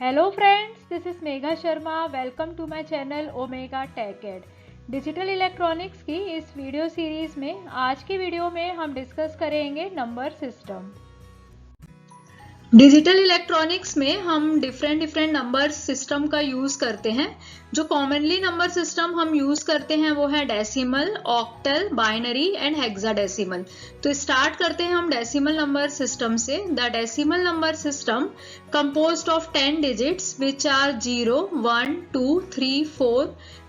Hello friends, this is Megha Sharma. Welcome to my channel Omega Tech Ed. Digital electronics की इस video series में आज की video में हम डिस्कस करेंगे नंबर सिस्टम। डिजिटल इलेक्ट्रॉनिक्स में हम डिफरेंट नंबर सिस्टम का यूज करते हैं। जो कॉमनली नंबर सिस्टम हम यूज करते हैं वो है decimal, octal, binary and hexadecimal. तो स्टार्ट करते हैं हम डेसिमल नंबर सिस्टम से। The decimal number system composed of 10 digits which are 0, 1, 2, 3, 4,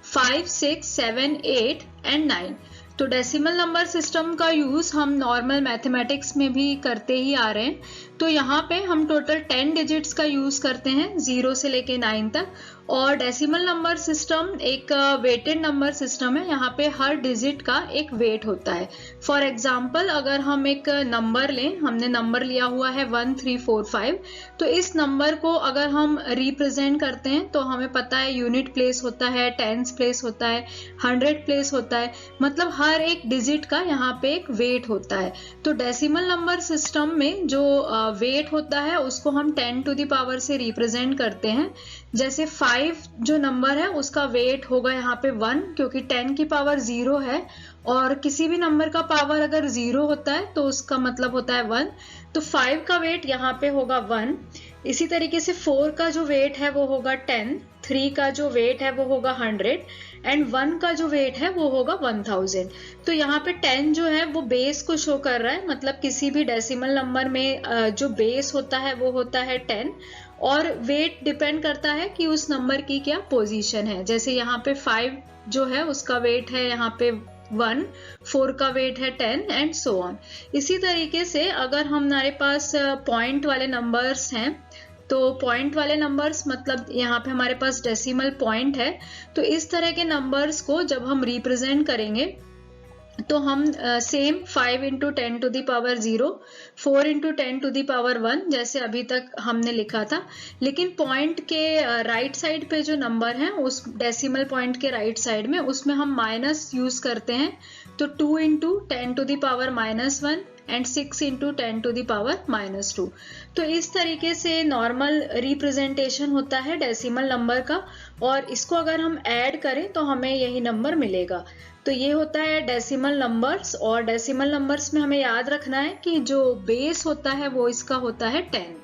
5, 6, 7, 8 and 9। तो डेसिमल नंबर सिस्टम का यूज हम नॉर्मल मैथमेटिक्स में भी करते ही आ रहे हैं। तो यहाँ पे हम टोटल 10 डिजिट्स का यूज करते हैं 0 से लेके 9 तक। और डेसिमल नंबर सिस्टम एक वेटेड नंबर सिस्टम है। यहाँ पे हर डिजिट का एक वेट होता है। फॉर एग्जाम्पल अगर हम एक नंबर लें, हमने नंबर लिया हुआ है 1, 3, 4, 5, तो इस नंबर को अगर हम रिप्रेजेंट करते हैं तो हमें पता है यूनिट प्लेस होता है, टेंस प्लेस होता है, 100 प्लेस होता है, मतलब हर एक डिजिट का यहाँ पे एक वेट होता है। तो डेसिमल नंबर सिस्टम में जो वेट होता है उसको हम 10 टू द पावर से रिप्रेजेंट करते हैं। जैसे 5 जो नंबर है उसका वेट होगा यहाँ पे 1, क्योंकि 10 की पावर 0 है और किसी भी नंबर का पावर अगर 0 होता है तो उसका मतलब होता है 1। तो 5 का वेट यहाँ पे होगा 1। इसी तरीके से 4 का जो वेट है वो होगा 10, 3 का जो वेट है वो होगा 100 एंड 1 का जो वेट है वो होगा 1000। तो यहाँ पे 10 जो है वो बेस को शो कर रहा है, मतलब किसी भी डेसिमल नंबर में जो बेस होता है वो होता है 10 और वेट डिपेंड करता है कि उस नंबर की क्या पोजीशन है। जैसे यहाँ पे 5 जो है उसका वेट है यहाँ पे 1, 4 का वेट है 10 एंड सो ऑन। इसी तरीके से अगर हमारे पास पॉइंट वाले नंबर्स हैं तो पॉइंट वाले नंबर्स मतलब यहाँ पे हमारे पास डेसिमल पॉइंट है। तो इस तरह के नंबर्स को जब हम रिप्रेजेंट करेंगे तो हम same 5 into 10 to the power 0, 4 into 10 to the power 1 जैसे अभी तक हमने लिखा था। लेकिन पॉइंट के राइट साइड पे जो नंबर है उस डेसिमल पॉइंट के राइट साइड में उसमें हम माइनस यूज करते हैं। तो 2 into 10 to the power -1 and 6 into 10 to the power -2। तो इस तरीके से नॉर्मल रिप्रेजेंटेशन होता है डेसिमल नंबर का और इसको अगर हम ऐड करें तो हमें यही नंबर मिलेगा। तो ये होता है डेसिमल नंबर्स। और डेसिमल नंबर्स में हमें याद रखना है कि जो बेस होता है वो इसका होता है 10।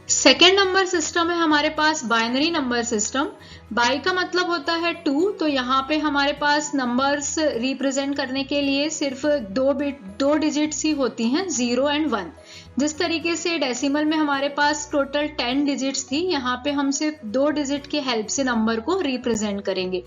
सेकेंड नंबर सिस्टम है हमारे पास बाइनरी नंबर सिस्टम। बाई का मतलब होता है 2। तो यहाँ पे हमारे पास नंबर्स रिप्रेजेंट करने के लिए सिर्फ दो डिजिट्स ही होती हैं, 0 एंड 1। जिस तरीके से डेसिमल में हमारे पास टोटल 10 डिजिट्स थी, यहाँ पे हम सिर्फ 2 डिजिट के हेल्प से नंबर को रिप्रेजेंट करेंगे।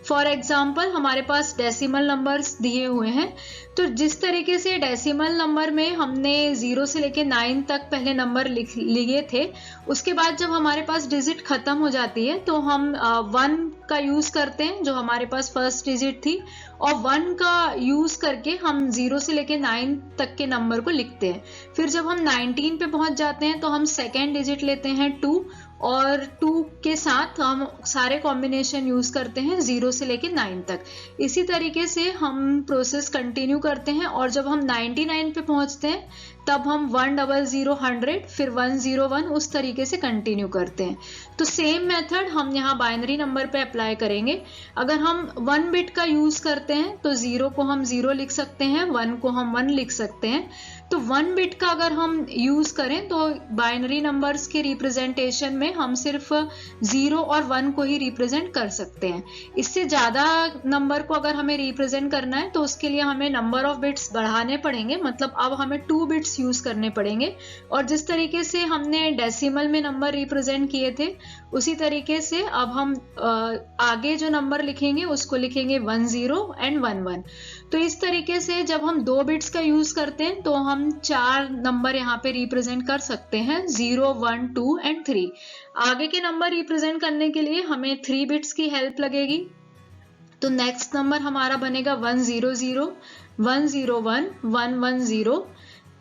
फॉर एग्जाम्पल हमारे पास डेसिमल नंबर्स दिए हुए हैं। तो जिस तरीके से डेसिमल नंबर में हमने 0 से लेके 9 तक पहले नंबर लिए थे, उसके बाद जब हमारे पास डिजिट खत्म हो जाती है तो हम 1 का यूज करते हैं जो हमारे पास फर्स्ट डिजिट थी, और 1 का यूज करके हम 0 से लेके 9 तक के नंबर को लिखते हैं। फिर जब हम 19 पे पहुंच जाते हैं तो हम सेकेंड डिजिट लेते हैं 2 और 2 के साथ हम सारे कॉम्बिनेशन यूज करते हैं 0 से लेके 9 तक। इसी तरीके से हम प्रोसेस कंटिन्यू करते हैं और जब हम 99 पे पहुंचते हैं तब हम 100 100 फिर 101 उस तरीके से कंटिन्यू करते हैं। तो सेम मेथड हम यहाँ बाइनरी नंबर पे अप्लाई करेंगे। अगर हम 1 बिट का यूज करते हैं तो 0 को हम 0 लिख सकते हैं, 1 को हम 1 लिख सकते हैं। तो 1 बिट का अगर हम यूज करें तो बाइनरी नंबर्स के रिप्रेजेंटेशन में हम सिर्फ 0 और 1 को ही रिप्रेजेंट कर सकते हैं। इससे ज्यादा नंबर को अगर हमें रिप्रेजेंट करना है तो उसके लिए हमें नंबर ऑफ बिट्स बढ़ाने पड़ेंगे, मतलब अब हमें 2 बिट्स यूज करने पड़ेंगे। और जिस तरीके से हमने डेसिमल में नंबर रिप्रेजेंट किए थे उसी तरीके से अब हम आगे जो नंबर लिखेंगे उसको लिखेंगे 10 एंड 11। तो इस तरीके से जब हम 2 बिट्स का यूज करते हैं तो हम 4 नंबर यहाँ पे रिप्रेजेंट कर सकते हैं, 0, 1, 2 एंड 3। आगे के नंबर रिप्रेजेंट करने के लिए हमें 3 बिट्स की हेल्प लगेगी। तो नेक्स्ट नंबर हमारा बनेगा 100, 101, 110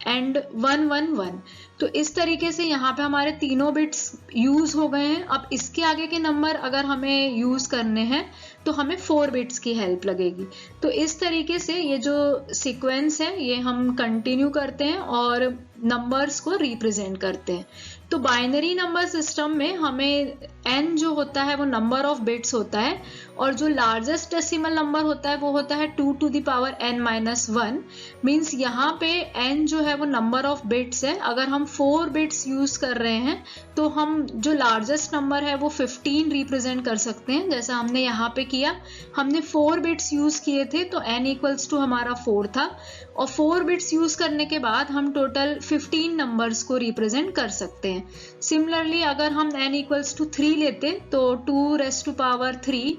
एंड 111। तो इस तरीके से यहाँ पे हमारे तीनों बिट्स यूज हो गए हैं। अब इसके आगे के नंबर अगर हमें यूज करने हैं तो हमें 4 बिट्स की हेल्प लगेगी। तो इस तरीके से ये जो सीक्वेंस है ये हम कंटिन्यू करते हैं और नंबर्स को रिप्रेजेंट करते हैं। तो बाइनरी नंबर सिस्टम में हमें n जो होता है वो नंबर ऑफ बिट्स होता है, और जो लार्जेस्ट डेसिमल नंबर होता है वो होता है 2 to the power n-1। Means यहाँ पे n जो है वो नंबर ऑफ बिट्स है। अगर हम 4 बिट्स यूज कर रहे हैं तो हम जो लार्जेस्ट नंबर है वो 15 रिप्रेजेंट कर सकते हैं, जैसा हमने यहाँ पे किया। हमने 4 बिट्स यूज किए थे तो n इक्वल्स टू हमारा 4 था, और 4 बिट्स यूज करने के बाद हम टोटल 15 नंबर्स को रिप्रेजेंट कर सकते हैं। सिमिलरली अगर हम n इक्वल्स टू 3 लेते तो 2 रेज़ टू पावर 3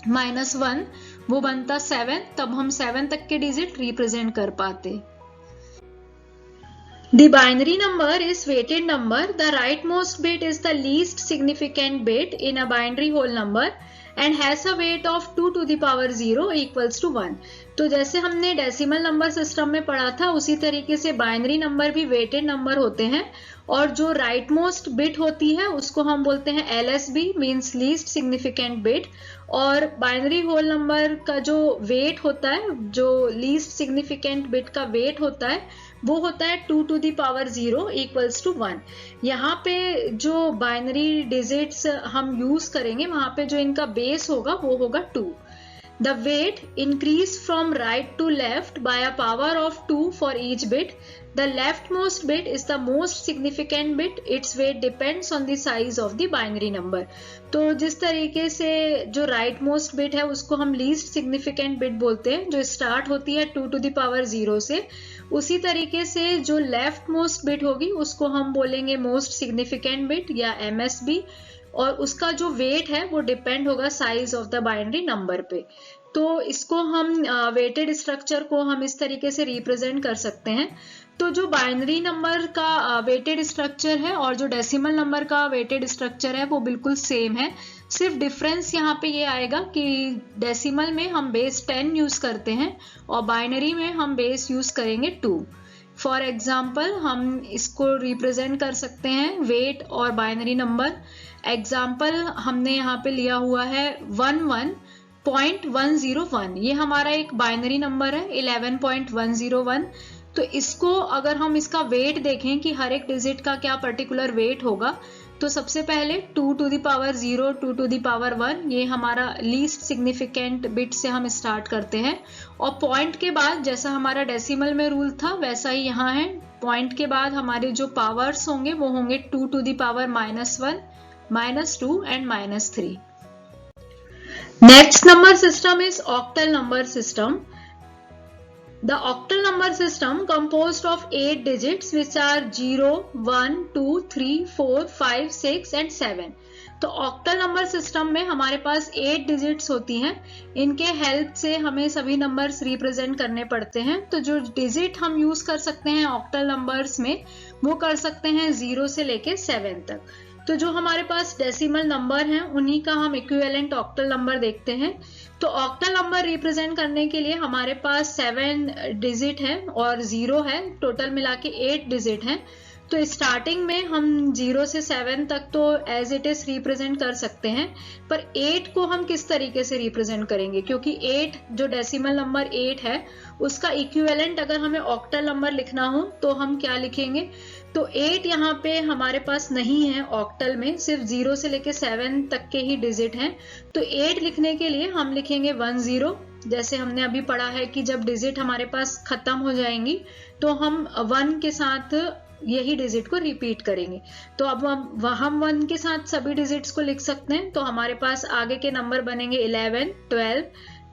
-1 वो बनता 7, तब हम 7 तक के डिजिट रिप्रेजेंट कर पाते। The binary number is weighted number. The rightmost bit is the least significant bit in a binary whole number and has a weight of 2 to the power 0 equals to 1. तो जैसे हमने decimal number system में पढ़ा था उसी तरीके से binary number भी वेटेड नंबर होते हैं, और जो राइट मोस्ट बिट होती है उसको हम बोलते हैं LSB means least significant bit, और बाइनरी होल नंबर का जो वेट होता है, जो लीस्ट सिग्निफिकेंट बिट का वेट होता है वो होता है 2 to the power 0 equals to 1। यहाँ पे जो बाइनरी डिजिट्स हम यूज करेंगे वहां पे जो इनका बेस होगा वो होगा 2। The weight increase from right to left by a power of 2 for each bit. The leftmost bit is the most significant bit. Its weight depends on the size of the binary number. तो जिस तरीके से जो right most bit है उसको हम least significant bit बोलते हैं, जो स्टार्ट होती है 2 to the power 0 से, उसी तरीके से जो लेफ्ट मोस्ट बिट होगी उसको हम बोलेंगे मोस्ट सिग्निफिकेंट बिट या MSB, और उसका जो वेट है वो डिपेंड होगा size of the binary number पे। तो इसको हम वेटेड स्ट्रक्चर को हम इस तरीके से रिप्रेजेंट कर सकते हैं। तो जो बाइनरी नंबर का वेटेड स्ट्रक्चर है और जो डेसिमल नंबर का वेटेड स्ट्रक्चर है वो बिल्कुल सेम है, सिर्फ डिफरेंस यहाँ पे ये आएगा कि डेसिमल में हम बेस 10 यूज करते हैं और बाइनरी में हम बेस यूज करेंगे 2। फॉर एग्जाम्पल हम इसको रिप्रेजेंट कर सकते हैं वेट और बाइनरी नंबर। एग्जाम्पल हमने यहाँ पे लिया हुआ है 11.101, ये हमारा एक बाइनरी नंबर है 11.101। तो इसको अगर हम इसका वेट देखें कि हर एक डिजिट का क्या पर्टिकुलर वेट होगा, तो सबसे पहले 2 to the power 0, 2 to the power 1, ये हमारा लीस्ट सिग्निफिकेंट बिट से हम स्टार्ट करते हैं, और पॉइंट के बाद जैसा हमारा डेसिमल में रूल था वैसा ही यहाँ है। पॉइंट के बाद हमारे जो पावर्स होंगे वो होंगे 2 to the power -1, -2 and -3। Next number system is octal number system. The octal number system composed of 8 digits which are 0, 1, 2, 3, 4, 5, 6 and 7. तो ऑक्टल नंबर सिस्टम में हमारे पास 8 डिजिट्स होती हैं। इनके हेल्प से हमें सभी नंबर्स रिप्रेजेंट करने पड़ते हैं। तो जो डिजिट हम यूज कर सकते हैं ऑक्टल नंबर्स में वो कर सकते हैं 0 से लेके 7 तक। तो जो हमारे पास डेसिमल नंबर हैं उन्हीं का हम इक्विवेलेंट ऑक्टल नंबर देखते हैं। तो ऑक्टल नंबर रिप्रेजेंट करने के लिए हमारे पास 7 डिजिट है और 0 है, टोटल मिला के 8 डिजिट हैं। तो स्टार्टिंग में हम 0 से 7 तक तो एज इट इज रिप्रेजेंट कर सकते हैं, पर 8 को हम किस तरीके से रिप्रेजेंट करेंगे, क्योंकि 8 जो डेसिमल नंबर 8 है उसका इक्विवेलेंट अगर हमें ऑक्टल नंबर लिखना हो तो हम क्या लिखेंगे। तो 8 यहाँ पे हमारे पास नहीं है ऑक्टल में, सिर्फ 0 से लेके 7 तक के ही डिजिट हैं। तो 8 लिखने के लिए हम लिखेंगे 10, जैसे हमने अभी पढ़ा है कि जब डिजिट हमारे पास खत्म हो जाएंगी तो हम 1 के साथ यही डिजिट को रिपीट करेंगे। तो अब हम 1 के साथ सभी डिजिट्स को लिख सकते हैं। तो हमारे पास आगे के नंबर बनेंगे 11, 12,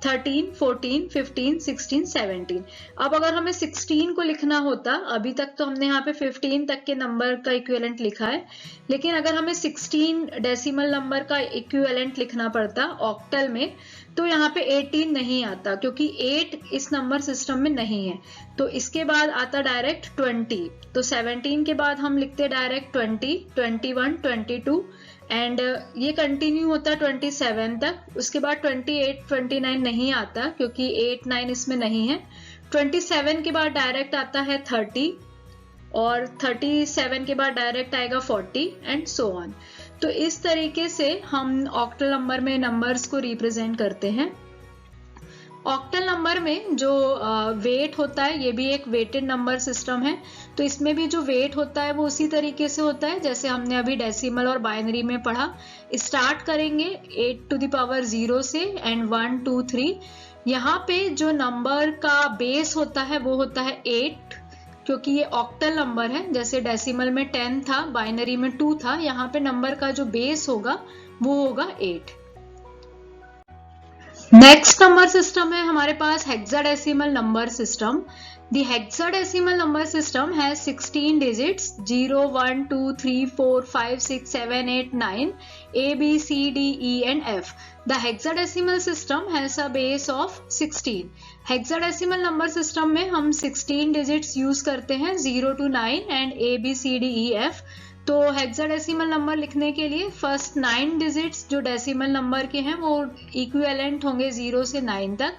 13, 14, 15, 16, 17। अब अगर हमें 16 को लिखना होता, अभी तक तो हमने यहाँ पे 15 तक के नंबर का इक्विवेलेंट लिखा है, लेकिन अगर हमें 16 डेसिमल नंबर का इक्विवेलेंट लिखना पड़ता ऑक्टल में तो यहाँ पे 18 नहीं आता, क्योंकि 8 इस नंबर सिस्टम में नहीं है। तो इसके बाद आता डायरेक्ट 20। तो 17 के बाद हम लिखते डायरेक्ट 20, 21, 22 एंड ये कंटिन्यू होता 27 तक। उसके बाद 28, 29 नहीं आता क्योंकि 8, 9 इसमें नहीं है। 27 के बाद डायरेक्ट आता है 30 और 37 के बाद डायरेक्ट आएगा 40 एंड सो ऑन। तो इस तरीके से हम ऑक्टल नंबर में नंबर्स को रिप्रेजेंट करते हैं। ऑक्टल नंबर में जो वेट होता है ये भी एक वेटेड नंबर सिस्टम है, तो इसमें भी जो वेट होता है वो उसी तरीके से होता है जैसे हमने अभी डेसिमल और बाइनरी में पढ़ा। स्टार्ट करेंगे 8 टू द पावर 0 से एंड 1 2 3। यहाँ पे जो नंबर का बेस होता है वो होता है 8, क्योंकि ये ऑक्टल नंबर है। जैसे डेसिमल में 10 था, बाइनरी में 2 था, यहाँ पे नंबर का जो बेस होगा वो होगा 8। नेक्स्ट नंबर सिस्टम है हमारे पास hexadecimal number system. The hexadecimal number system has 16 digits 0 1 2 3 4 5 6 7 8 9 A B C D E and F. The hexadecimal system has a base of 16. Hexadecimal number system में हम 16 डिजिट्स यूज करते हैं 0 to 9 and A B C D E F। तो hexadecimal number लिखने के लिए first 9 digits जो decimal number के हैं वो इक्विवेलेंट होंगे 0 से 9 तक,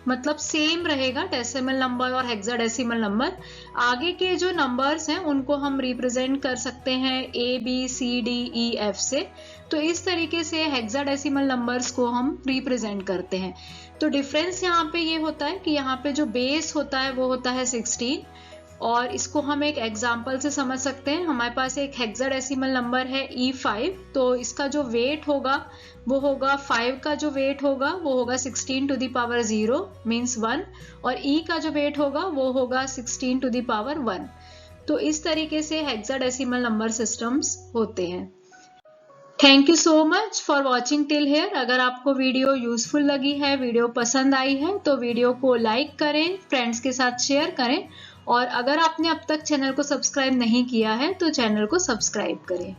मतलब सेम रहेगा डेसिमल नंबर और हेक्साडेसिमल नंबर। आगे के जो नंबर्स हैं उनको हम रिप्रेजेंट कर सकते हैं A B C D E F से। तो इस तरीके से हेक्साडेसिमल नंबर्स को हम रिप्रेजेंट करते हैं। तो डिफरेंस यहाँ पे ये होता है कि यहाँ पे जो बेस होता है वो होता है 16, और इसको हम एक एग्जाम्पल से समझ सकते हैं। हमारे पास एक हेक्साडेसिमल नंबर है E5, तो इसका जो वेट होगा वो होगा 5 का जो वेट होगा वो होगा 16 टू द पावर 0 मीन्स 1, और E का जो वेट होगा वो होगा 16 टू द पावर 1। तो इस तरीके से हेक्साडेसिमल नंबर सिस्टम्स होते हैं। Thank you so much for watching till here. अगर आपको वीडियो यूजफुल लगी है, वीडियो पसंद आई है, तो वीडियो को लाइक करें, फ्रेंड्स के साथ शेयर करें, और अगर आपने अब तक चैनल को सब्सक्राइब नहीं किया है तो चैनल को सब्सक्राइब करें।